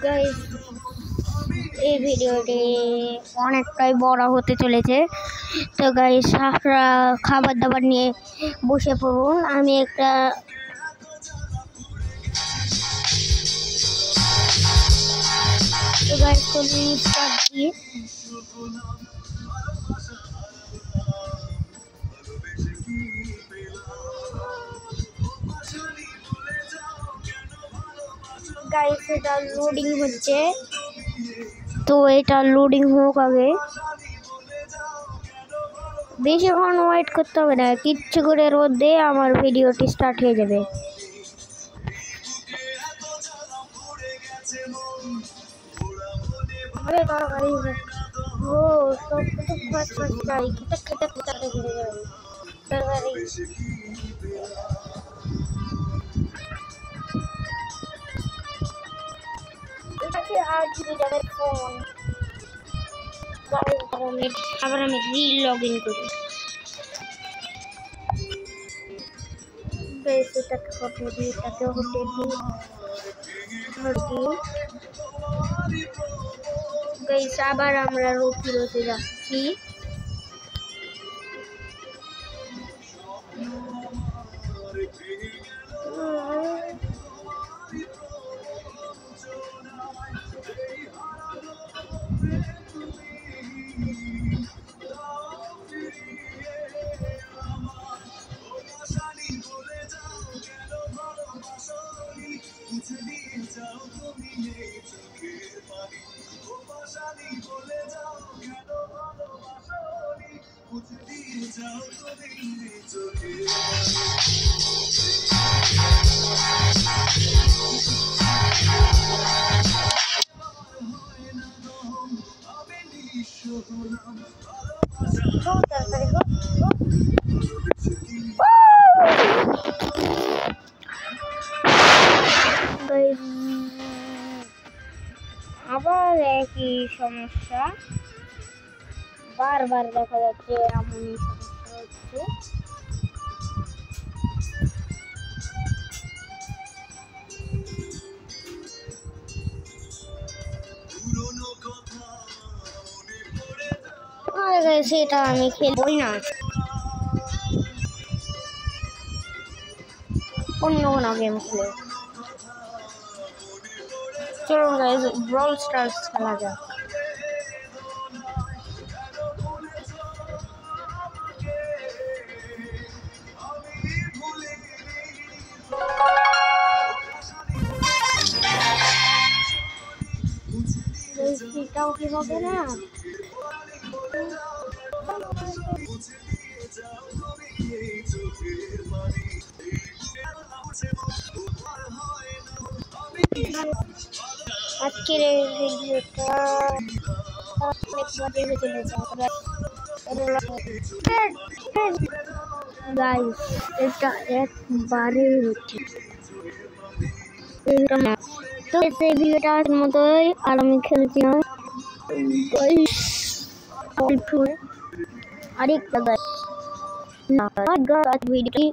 Guys এই ভিডিওটি অনেকটাই বড় হতে চলেছে। তো গাইস আপনারা খাবার দাবার নিয়ে বসে পড়ুন। আমি একটা তো গাইস স্টার্ট দিই। গাইস এটা লোডিং হচ্ছে, তো এটা লোডিং হোক আগে। বেশিক্ষণ ওয়েট করতে হবে না, কিচ্ছু করে মধ্যে আমার ভিডিওটি স্টার্ট হয়ে যাবে। अरे गाड़ी वो सब तो फट फट जाए खटक खटक खटक गिर जाए गाड़ी এটাকে আর যদি যাবে ফোন গাড়ি আবার আমি রি-লগইন করি। গাইস এটাকে হটে দিই, এটাকে হটে দিই। গাইস আবার আমরা রোতে যাচ্ছি। আবার একই সমস্যা বারবার দেখা যাচ্ছে, এমনই সমস্যা হচ্ছে। সেটা আমি খেলবই না, অন্য কোনো গেম খেলে। চলুন গাইস ব্রল স্টার্স খেলা যাক। এটাও কি হবে না? আজকের এই ভিডিওটা অনেক মজা হতে গাইস, এটা একবারে হচ্ছে তো এই ভিডিওটার মতোই আর আমি খেলছি না আরেকটা গাইস না ভিডিওটি